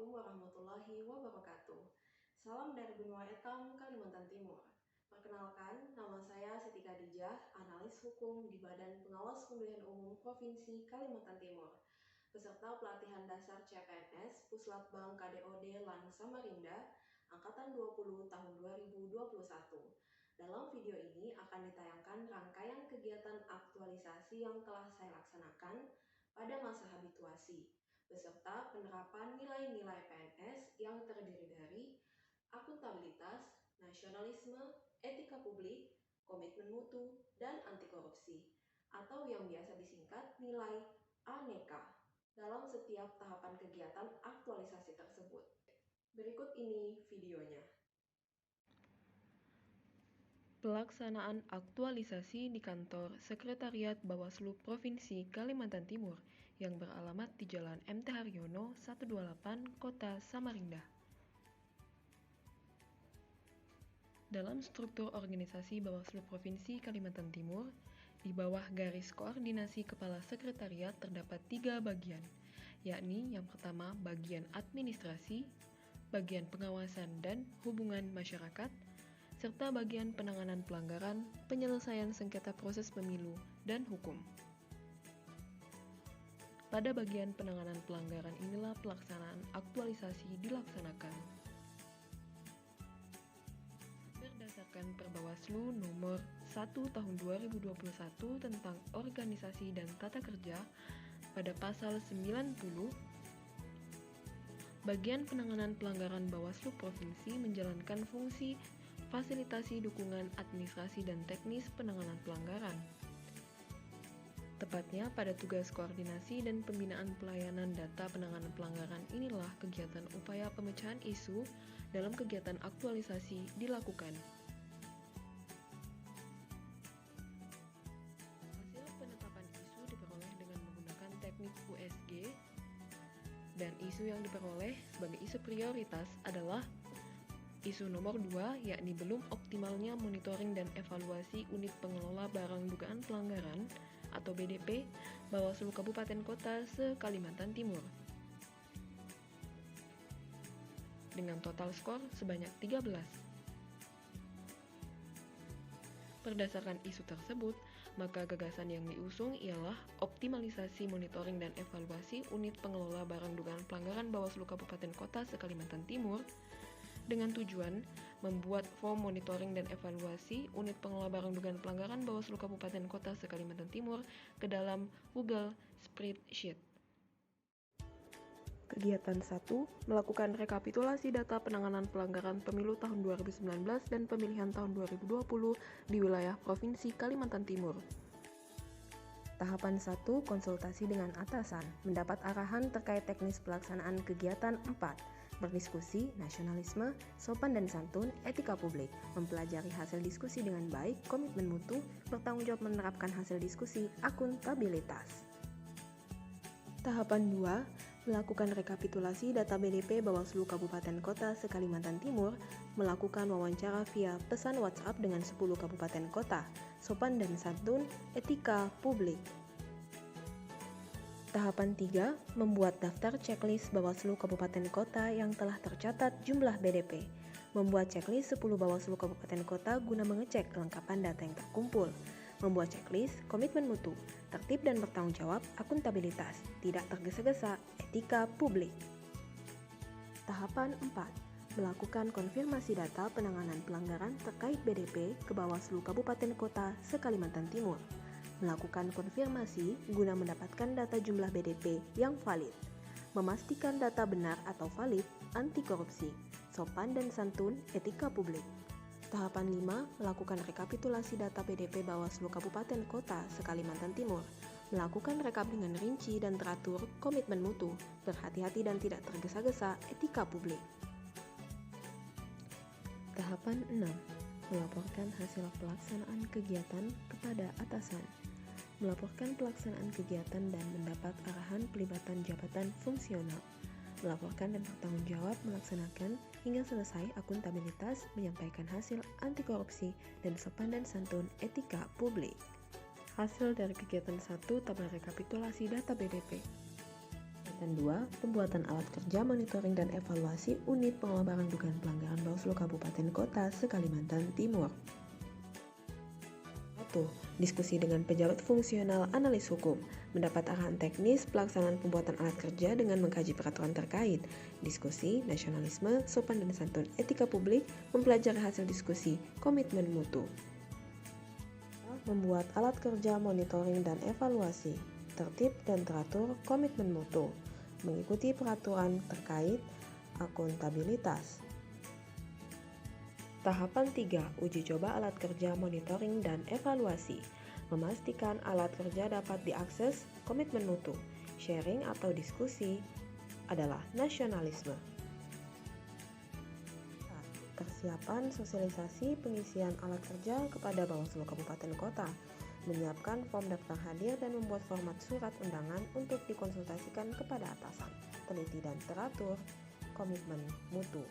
Assalamualaikum warahmatullahi wabarakatuh. Salam dari benua Etam, Kalimantan Timur. Perkenalkan, nama saya Siti Khadijah, analis hukum di Badan Pengawas Pemilihan Umum Provinsi Kalimantan Timur. Peserta pelatihan dasar CPNS Puslatbang KDOD LAN Samarinda, Angkatan 20 tahun 2021. Dalam video ini akan ditayangkan rangkaian kegiatan aktualisasi yang telah saya laksanakan pada masa habituasi, beserta penerapan nilai-nilai PNS yang terdiri dari akuntabilitas, nasionalisme, etika publik, komitmen mutu, dan anti korupsi, atau yang biasa disingkat nilai ANEKA, dalam setiap tahapan kegiatan aktualisasi tersebut. Berikut ini videonya. Pelaksanaan aktualisasi di kantor Sekretariat Bawaslu Provinsi Kalimantan Timur yang beralamat di Jalan MT Haryono 128, Kota Samarinda. Dalam struktur organisasi Bawaslu Provinsi Kalimantan Timur, di bawah garis koordinasi Kepala Sekretariat terdapat 3 bagian, yakni yang pertama bagian administrasi, bagian pengawasan dan hubungan masyarakat, serta bagian penanganan pelanggaran, penyelesaian sengketa proses pemilu, dan hukum. Pada bagian penanganan pelanggaran inilah pelaksanaan aktualisasi dilaksanakan. Berdasarkan Perbawaslu nomor 1 tahun 2021 tentang organisasi dan tata kerja, pada pasal 90, bagian penanganan pelanggaran Bawaslu Provinsi menjalankan fungsi fasilitasi dukungan administrasi dan teknis penanganan pelanggaran. Tepatnya pada tugas koordinasi dan pembinaan pelayanan data penanganan pelanggaran inilah kegiatan upaya pemecahan isu dalam kegiatan aktualisasi dilakukan. Hasil penetapan isu diperoleh dengan menggunakan teknik USG, dan isu yang diperoleh sebagai isu prioritas adalah isu nomor 2, yakni belum optimalnya monitoring dan evaluasi unit pengelola barang dugaan pelanggaran atau BDP Bawaslu Kabupaten Kota se-Kalimantan Timur. Dengan total skor sebanyak 13. Berdasarkan isu tersebut, maka gagasan yang diusung ialah optimalisasi monitoring dan evaluasi unit pengelola barang dugaan pelanggaran Bawaslu Kabupaten Kota se-Kalimantan Timur dengan tujuan membuat form monitoring dan evaluasi unit pengelola barang dugaan pelanggaran Bawaslu Kabupaten Kota se-Kalimantan Timur ke dalam Google Spreadsheet. Kegiatan 1, melakukan rekapitulasi data penanganan pelanggaran pemilu tahun 2019 dan pemilihan tahun 2020 di wilayah Provinsi Kalimantan Timur. Tahapan 1, konsultasi dengan atasan, mendapat arahan terkait teknis pelaksanaan kegiatan 4, berdiskusi, nasionalisme, sopan dan santun, etika publik, mempelajari hasil diskusi dengan baik, komitmen mutu, bertanggung jawab menerapkan hasil diskusi, akuntabilitas. Tahapan 2, melakukan rekapitulasi data BDP Bawaslu Kabupaten Kota se-Kalimantan Timur, melakukan wawancara via pesan WhatsApp dengan 10 kabupaten kota, sopan dan santun, etika publik. Tahapan 3, membuat daftar checklist Bawaslu Kabupaten Kota yang telah tercatat jumlah BDP. Membuat checklist 10 Bawaslu Kabupaten Kota guna mengecek kelengkapan data yang terkumpul. Membuat checklist, komitmen mutu, tertib dan bertanggung jawab, akuntabilitas, tidak tergesa-gesa, etika publik. Tahapan 4, melakukan konfirmasi data penanganan pelanggaran terkait BDP ke Bawaslu Kabupaten Kota se-Kalimantan Timur. Melakukan konfirmasi guna mendapatkan data jumlah BDP yang valid, memastikan data benar atau valid, anti korupsi, sopan dan santun, etika publik. Tahapan 5, melakukan rekapitulasi data BDP Bawaslu Kabupaten Kota se-Kalimantan Timur, melakukan rekap dengan rinci dan teratur, komitmen mutu, berhati-hati dan tidak tergesa-gesa, etika publik. Tahapan 6, melaporkan hasil pelaksanaan kegiatan kepada atasan. Melaporkan pelaksanaan kegiatan dan mendapat arahan pelibatan jabatan fungsional. Melaporkan dan bertanggung jawab melaksanakan hingga selesai akuntabilitas, menyampaikan hasil anti korupsi dan sopan dan santun, etika publik. Hasil dari kegiatan 1, tabel rekapitulasi data BDP. Dan 2. Pembuatan alat kerja monitoring dan evaluasi unit pengelola dugaan pelanggaran Bawaslu Kabupaten Kota se-Kalimantan Timur. 1. Diskusi dengan pejabat fungsional analis hukum. Mendapat arahan teknis pelaksanaan pembuatan alat kerja dengan mengkaji peraturan terkait. Diskusi, nasionalisme, sopan dan santun, etika publik, mempelajari hasil diskusi, komitmen mutu. Membuat alat kerja monitoring dan evaluasi. Tertib dan teratur, komitmen mutu. Mengikuti peraturan terkait, akuntabilitas. Tahapan 3. Uji coba alat kerja monitoring dan evaluasi. Memastikan alat kerja dapat diakses, komitmen mutu. Sharing atau diskusi adalah nasionalisme. Persiapan sosialisasi pengisian alat kerja kepada Bawaslu Kabupaten Kota. Menyiapkan form daftar hadir dan membuat format surat undangan untuk dikonsultasikan kepada atasan. Teliti dan teratur, komitmen mutu.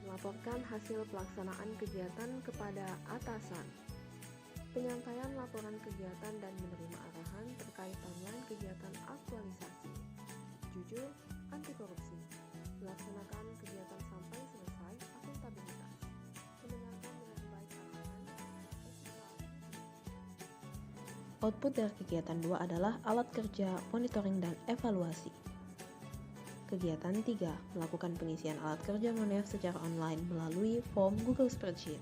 Melaporkan hasil pelaksanaan kegiatan kepada atasan. Penyampaian laporan kegiatan dan menerima arahan terkait timeline kegiatan aktualisasi. Jujur, anti korupsi. Melaksanakan kegiatan sampai selesai, akuntabilitas. Mendengarkan dengan baik arahan. Output dari kegiatan 2 adalah alat kerja, monitoring, dan evaluasi. Kegiatan 3. Melakukan pengisian alat kerja Monef secara online melalui form Google Spreadsheet.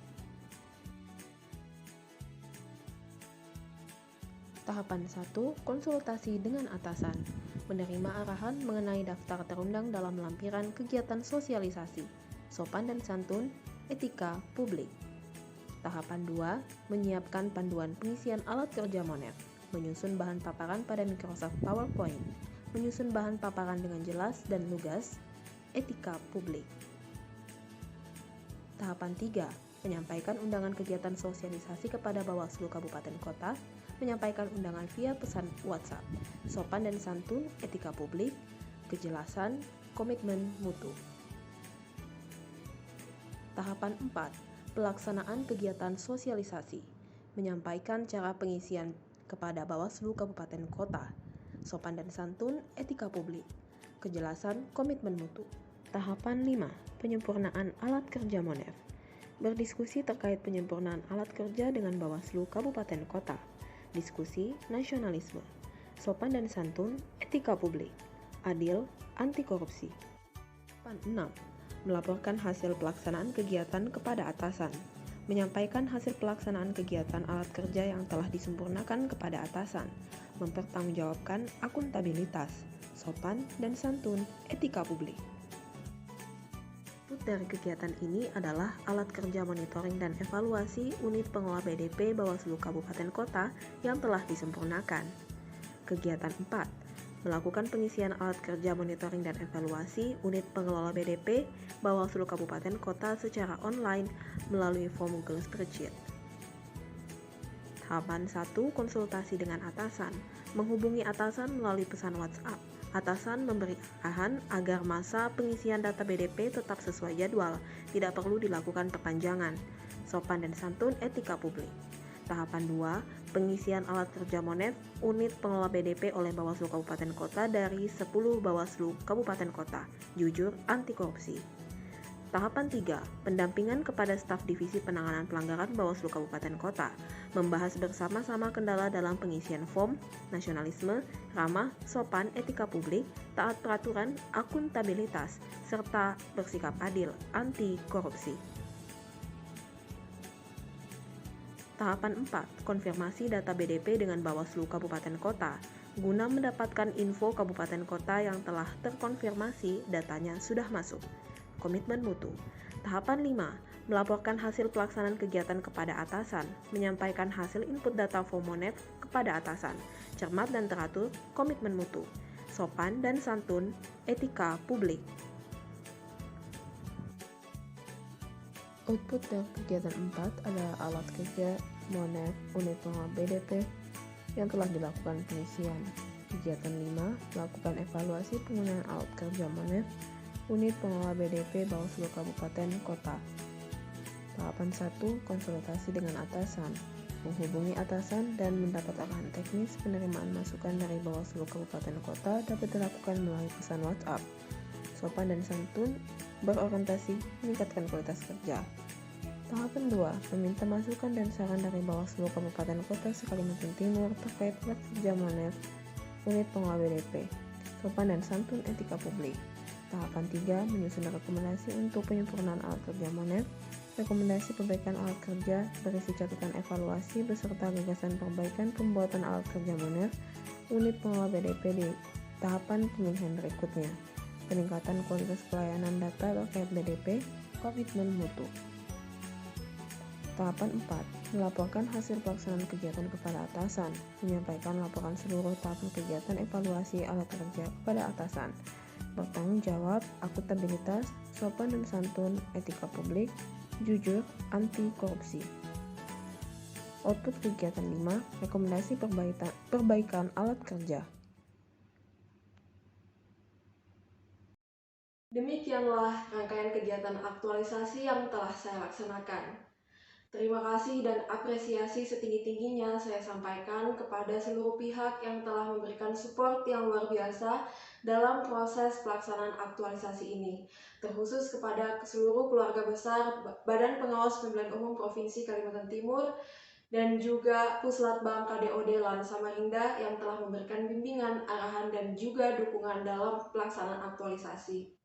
Tahapan 1. Konsultasi dengan atasan. Menerima arahan mengenai daftar terundang dalam lampiran kegiatan sosialisasi, sopan dan santun, etika publik. Tahapan 2. Menyiapkan panduan pengisian alat kerja Monef. Menyusun bahan paparan pada Microsoft PowerPoint. Menyusun bahan paparan dengan jelas dan lugas, etika publik. Tahapan 3. Menyampaikan undangan kegiatan sosialisasi kepada Bawaslu Kabupaten Kota, menyampaikan undangan via pesan WhatsApp, sopan dan santun, etika publik, kejelasan, komitmen mutu. Tahapan 4. Pelaksanaan kegiatan sosialisasi, menyampaikan cara pengisian kepada Bawaslu Kabupaten Kota, sopan dan santun, etika publik, kejelasan, komitmen mutu. Tahapan 5. Penyempurnaan alat kerja Monef. Berdiskusi terkait penyempurnaan alat kerja dengan Bawaslu Kabupaten Kota. Diskusi, nasionalisme, sopan dan santun, etika publik, adil, anti korupsi. Tahapan 6. Melaporkan hasil pelaksanaan kegiatan kepada atasan. Menyampaikan hasil pelaksanaan kegiatan alat kerja yang telah disempurnakan kepada atasan. Mempertanggungjawabkan akuntabilitas, sopan dan santun, etika publik. Output dari kegiatan ini adalah alat kerja monitoring dan evaluasi unit pengelola BDP Bawaslu Kabupaten Kota yang telah disempurnakan. Kegiatan 4. Melakukan pengisian alat kerja monitoring dan evaluasi unit pengelola BDP Bawaslu Kabupaten Kota secara online melalui form Google Spreadsheet. Tahapan 1. Konsultasi dengan atasan. Menghubungi atasan melalui pesan WhatsApp. Atasan memberi arahan agar masa pengisian data BDP tetap sesuai jadwal, tidak perlu dilakukan perpanjangan. Sopan dan santun, etika publik. Tahapan 2. Pengisian alat kerja Monef unit pengelola BDP oleh Bawaslu Kabupaten Kota dari 10 Bawaslu Kabupaten Kota. Jujur, anti korupsi. Tahapan 3. Pendampingan kepada staf Divisi Penanganan Pelanggaran Bawaslu Kabupaten Kota. Membahas bersama-sama kendala dalam pengisian form, nasionalisme, ramah, sopan, etika publik, taat peraturan, akuntabilitas, serta bersikap adil, anti korupsi. Tahapan 4. Konfirmasi data BDP dengan Bawaslu Kabupaten Kota. Guna mendapatkan info kabupaten kota yang telah terkonfirmasi datanya sudah masuk. Komitmen mutu. Tahapan 5. Melaporkan hasil pelaksanaan kegiatan kepada atasan. Menyampaikan hasil input data Monef kepada atasan. Cermat dan teratur, komitmen mutu. Sopan dan santun, etika publik. Output dari kegiatan 4 adalah alat kerja Monef unit pengelola BDP yang telah dilakukan pengisian. Kegiatan 5. Melakukan evaluasi penggunaan alat kerja Monef unit pengelola BDP Bawaslu Kabupaten Kota. Tahapan 1. Konsultasi dengan atasan. menghubungi atasan, dan mendapat arahan teknis. Penerimaan masukan dari Bawaslu Kabupaten Kota dapat dilakukan melalui pesan WhatsApp. Sopan dan santun, berorientasi, meningkatkan kualitas kerja. Tahapan 2, meminta masukan dan saran dari Bawaslu Kabupaten Kota Sekalimantan Timur terkait Kerja Monev Unit Pengelola BDP, sopan dan santun, etika publik. Tahapan 3, menyusun rekomendasi untuk penyempurnaan alat kerja Monev, rekomendasi perbaikan alat kerja, berisi catatan evaluasi beserta gagasan perbaikan pembuatan alat kerja Monev Unit Pengelola BDP di tahapan pemilihan berikutnya. Peningkatan kualitas pelayanan data terkait BDP, komitmen mutu. Tahapan 4, melaporkan hasil pelaksanaan kegiatan kepada atasan, menyampaikan laporan seluruh tahapan kegiatan evaluasi alat kerja kepada atasan, bertanggung jawab, akuntabilitas, sopan dan santun, etika publik, jujur, anti korupsi. Output kegiatan 5, rekomendasi perbaikan alat kerja. Demikianlah rangkaian kegiatan aktualisasi yang telah saya laksanakan. Terima kasih dan apresiasi setinggi-tingginya saya sampaikan kepada seluruh pihak yang telah memberikan support yang luar biasa dalam proses pelaksanaan aktualisasi ini, terkhusus kepada seluruh keluarga besar Badan Pengawas Pemilihan Umum Provinsi Kalimantan Timur dan juga Puslatbang KDOD LAN Samarinda yang telah memberikan bimbingan, arahan, dan juga dukungan dalam pelaksanaan aktualisasi.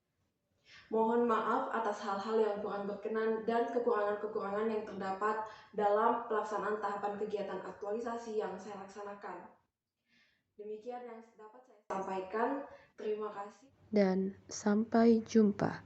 Mohon maaf atas hal-hal yang kurang berkenan dan kekurangan-kekurangan yang terdapat dalam pelaksanaan tahapan kegiatan aktualisasi yang saya laksanakan. Demikian yang dapat saya sampaikan. Terima kasih. Dan sampai jumpa.